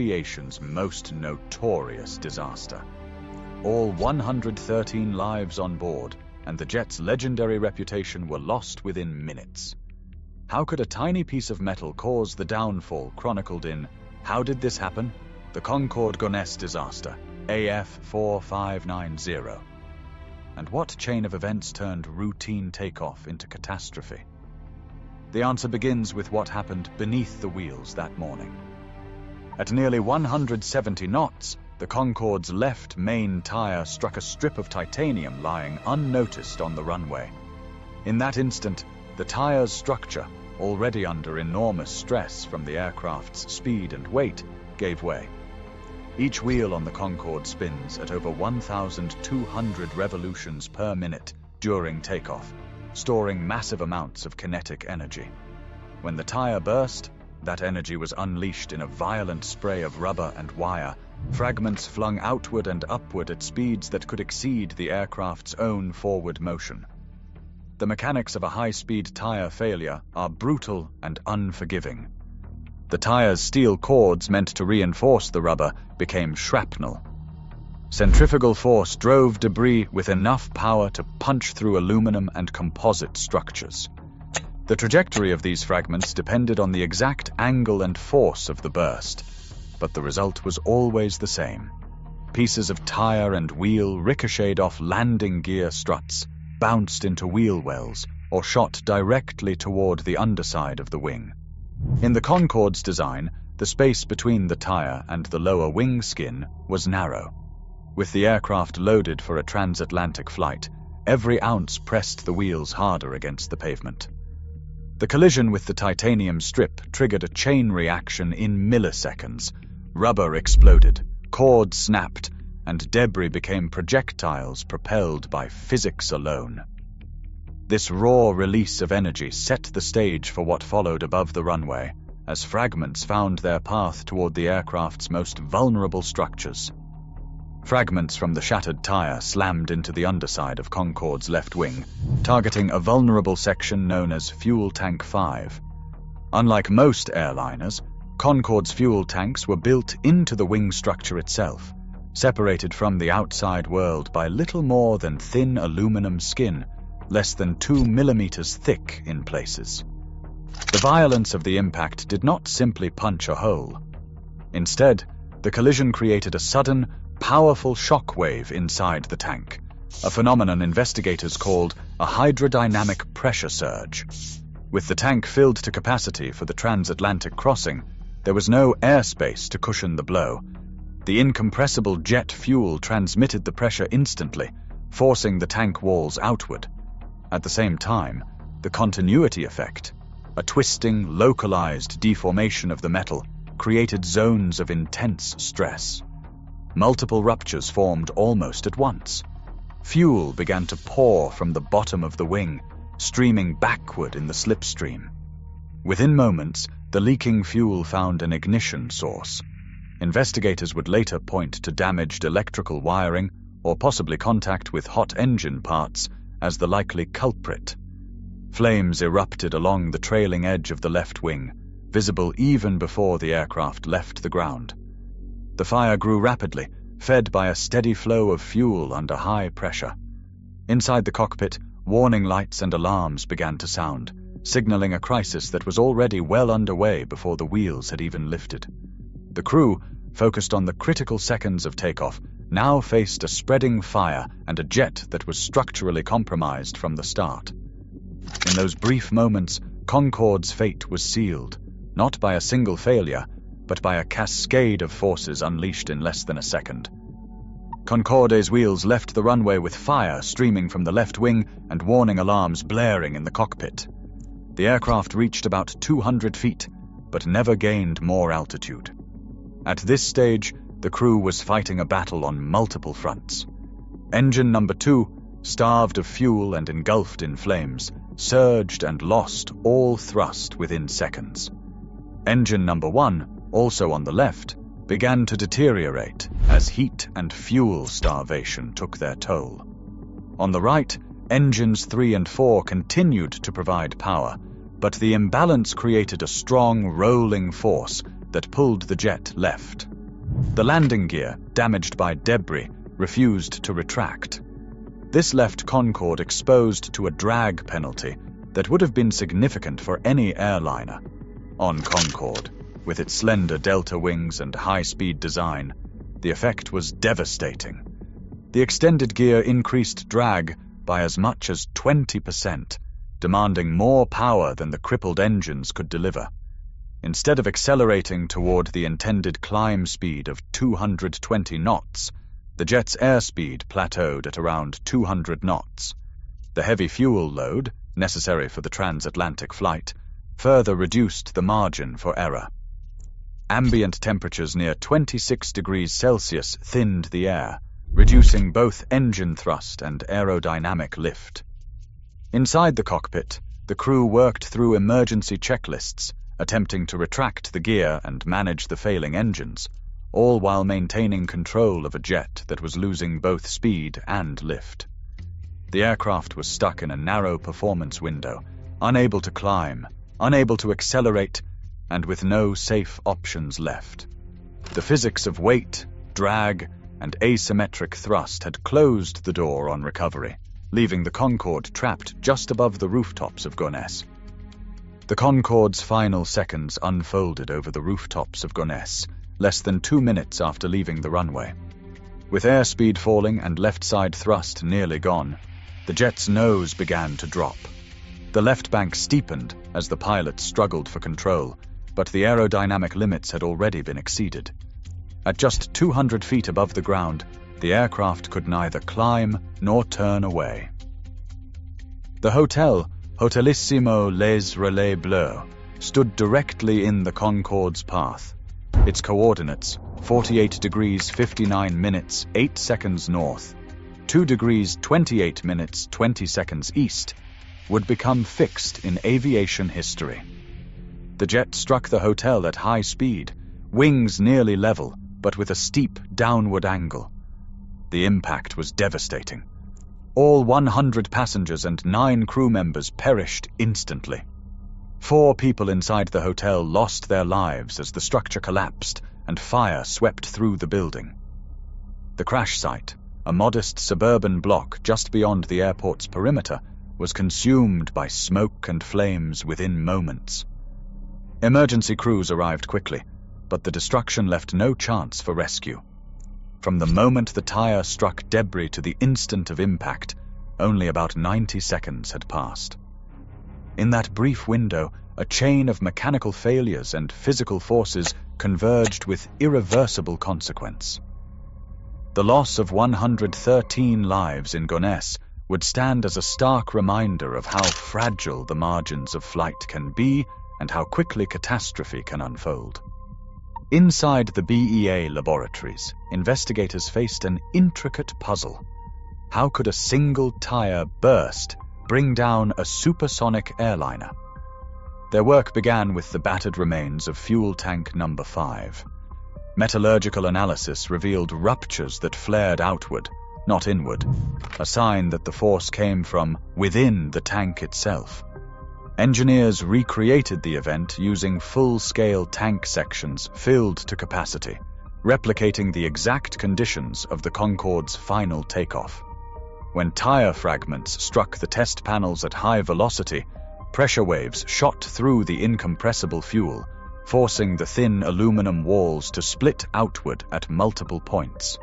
aviation's most notorious disaster. All 113 lives on board and the jet's legendary reputation were lost within minutes. How could a tiny piece of metal cause the downfall chronicled in How Did This Happen? The Concorde Gonesse Disaster, AF 4590. And what chain of events turned routine takeoff into catastrophe? The answer begins with what happened beneath the wheels that morning. At nearly 170 knots, the Concorde's left main tire struck a strip of titanium lying unnoticed on the runway. In that instant, the tire's structure, already under enormous stress from the aircraft's speed and weight, gave way. Each wheel on the Concorde spins at over 1,200 revolutions per minute during takeoff, storing massive amounts of kinetic energy. When the tire burst, that energy was unleashed in a violent spray of rubber and wire, fragments flung outward and upward at speeds that could exceed the aircraft's own forward motion. The mechanics of a high-speed tire failure are brutal and unforgiving. The tire's steel cords meant to reinforce the rubber became shrapnel. Centrifugal force drove debris with enough power to punch through aluminum and composite structures. The trajectory of these fragments depended on the exact angle and force of the burst, but the result was always the same. Pieces of tire and wheel ricocheted off landing gear struts, bounced into wheel wells, or shot directly toward the underside of the wing. In the Concorde's design, the space between the tire and the lower wing skin was narrow. With the aircraft loaded for a transatlantic flight, every ounce pressed the wheels harder against the pavement. The collision with the titanium strip triggered a chain reaction in milliseconds. Rubber exploded, cords snapped, and debris became projectiles propelled by physics alone. This raw release of energy set the stage for what followed above the runway, as fragments found their path toward the aircraft's most vulnerable structures. Fragments from the shattered tire slammed into the underside of Concorde's left wing, targeting a vulnerable section known as Fuel Tank 5. Unlike most airliners, Concorde's fuel tanks were built into the wing structure itself, separated from the outside world by little more than thin aluminum skin, less than 2 millimeters thick in places. The violence of the impact did not simply punch a hole. Instead, the collision created a sudden, powerful shock wave inside the tank, a phenomenon investigators called a hydrodynamic pressure surge. With the tank filled to capacity for the transatlantic crossing, there was no airspace to cushion the blow. The incompressible jet fuel transmitted the pressure instantly, forcing the tank walls outward. At the same time, the continuity effect, a twisting, localized deformation of the metal, created zones of intense stress. Multiple ruptures formed almost at once. Fuel began to pour from the bottom of the wing, streaming backward in the slipstream. Within moments, the leaking fuel found an ignition source. Investigators would later point to damaged electrical wiring or possibly contact with hot engine parts as the likely culprit. Flames erupted along the trailing edge of the left wing, visible even before the aircraft left the ground. The fire grew rapidly, fed by a steady flow of fuel under high pressure. Inside the cockpit, warning lights and alarms began to sound, signaling a crisis that was already well underway before the wheels had even lifted. The crew, focused on the critical seconds of takeoff, now faced a spreading fire and a jet that was structurally compromised from the start. In those brief moments, Concorde's fate was sealed, not by a single failure, but by a cascade of forces unleashed in less than a second. Concorde's wheels left the runway with fire streaming from the left wing and warning alarms blaring in the cockpit. The aircraft reached about 200 feet, but never gained more altitude. At this stage, the crew was fighting a battle on multiple fronts. Engine number 2, starved of fuel and engulfed in flames, surged and lost all thrust within seconds. Engine number 1, also on the left, began to deteriorate as heat and fuel starvation took their toll. On the right, engines 3 and 4 continued to provide power, but the imbalance created a strong rolling force, that pulled the jet left. The landing gear, damaged by debris, refused to retract. This left Concorde exposed to a drag penalty that would have been significant for any airliner. On Concorde, with its slender delta wings and high-speed design, the effect was devastating. The extended gear increased drag by as much as 20%, demanding more power than the crippled engines could deliver. Instead of accelerating toward the intended climb speed of 220 knots, the jet's airspeed plateaued at around 200 knots. The heavy fuel load, necessary for the transatlantic flight, further reduced the margin for error. Ambient temperatures near 26 degrees Celsius thinned the air, reducing both engine thrust and aerodynamic lift. Inside the cockpit, the crew worked through emergency checklists, attempting to retract the gear and manage the failing engines, all while maintaining control of a jet that was losing both speed and lift. The aircraft was stuck in a narrow performance window, unable to climb, unable to accelerate, and with no safe options left. The physics of weight, drag, and asymmetric thrust had closed the door on recovery, leaving the Concorde trapped just above the rooftops of Gonesse. The Concorde's final seconds unfolded over the rooftops of Gonesse, less than 2 minutes after leaving the runway. With airspeed falling and left side thrust nearly gone, the jet's nose began to drop. The left bank steepened as the pilot struggled for control, but the aerodynamic limits had already been exceeded. At just 200 feet above the ground, the aircraft could neither climb nor turn away. The hotel, Hotelissimo Les Relais Bleus, stood directly in the Concorde's path. Its coordinates, 48 degrees 59 minutes 8 seconds north, 2 degrees 28 minutes 20 seconds east, would become fixed in aviation history. The jet struck the hotel at high speed, wings nearly level, but with a steep downward angle. The impact was devastating. All 100 passengers and 9 crew members perished instantly. 4 people inside the hotel lost their lives as the structure collapsed and fire swept through the building. The crash site, a modest suburban block just beyond the airport's perimeter, was consumed by smoke and flames within moments. Emergency crews arrived quickly, but the destruction left no chance for rescue. From the moment the tire struck debris to the instant of impact, only about 90 seconds had passed. In that brief window, a chain of mechanical failures and physical forces converged with irreversible consequence. The loss of 113 lives in Gonesse would stand as a stark reminder of how fragile the margins of flight can be and how quickly catastrophe can unfold. Inside the BEA laboratories, investigators faced an intricate puzzle. How could a single tire burst bring down a supersonic airliner? Their work began with the battered remains of fuel tank number 5. Metallurgical analysis revealed ruptures that flared outward, not inward, a sign that the force came from within the tank itself. Engineers recreated the event using full-scale tank sections filled to capacity, replicating the exact conditions of the Concorde's final takeoff. When tire fragments struck the test panels at high velocity, pressure waves shot through the incompressible fuel, forcing the thin aluminum walls to split outward at multiple points.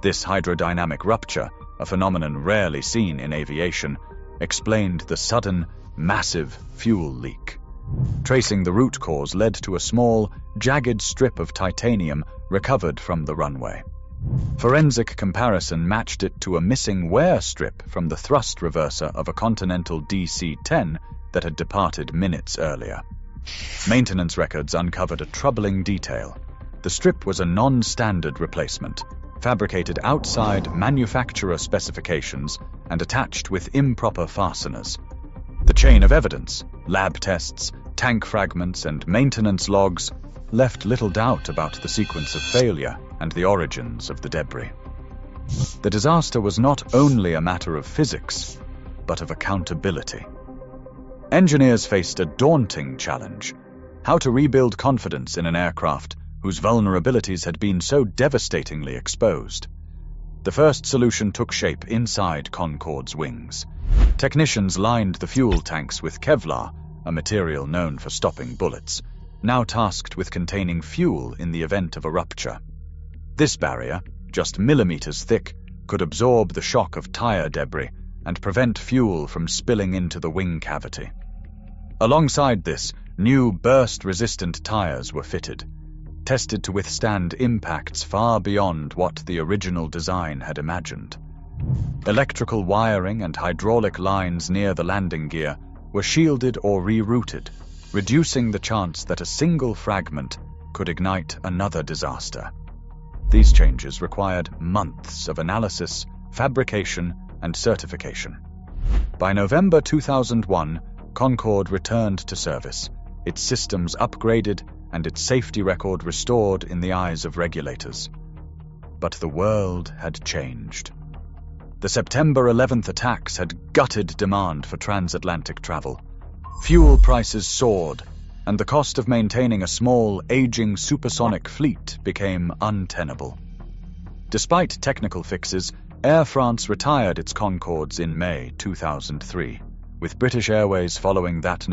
This hydrodynamic rupture, a phenomenon rarely seen in aviation, explained the sudden, massive fuel leak. Tracing the root cause led to a small, jagged strip of titanium recovered from the runway. Forensic comparison matched it to a missing wear strip from the thrust reverser of a Continental DC-10 that had departed minutes earlier. Maintenance records uncovered a troubling detail. The strip was a non-standard replacement, fabricated outside manufacturer specifications and attached with improper fasteners. The chain of evidence, lab tests, tank fragments, and maintenance logs left little doubt about the sequence of failure and the origins of the debris. The disaster was not only a matter of physics, but of accountability. Engineers faced a daunting challenge: How to rebuild confidence in an aircraft whose vulnerabilities had been so devastatingly exposed. The first solution took shape inside Concorde's wings. Technicians lined the fuel tanks with Kevlar, a material known for stopping bullets, now tasked with containing fuel in the event of a rupture. This barrier, just millimeters thick, could absorb the shock of tire debris and prevent fuel from spilling into the wing cavity. Alongside this, new burst-resistant tires were fitted, tested to withstand impacts far beyond what the original design had imagined. Electrical wiring and hydraulic lines near the landing gear were shielded or rerouted, reducing the chance that a single fragment could ignite another disaster. These changes required months of analysis, fabrication, and certification. By November 2001, Concorde returned to service, its systems upgraded and its safety record restored in the eyes of regulators. But the world had changed. The September 11th attacks had gutted demand for transatlantic travel. Fuel prices soared, and the cost of maintaining a small, aging supersonic fleet became untenable. Despite technical fixes, Air France retired its Concordes in May 2003, with British Airways following that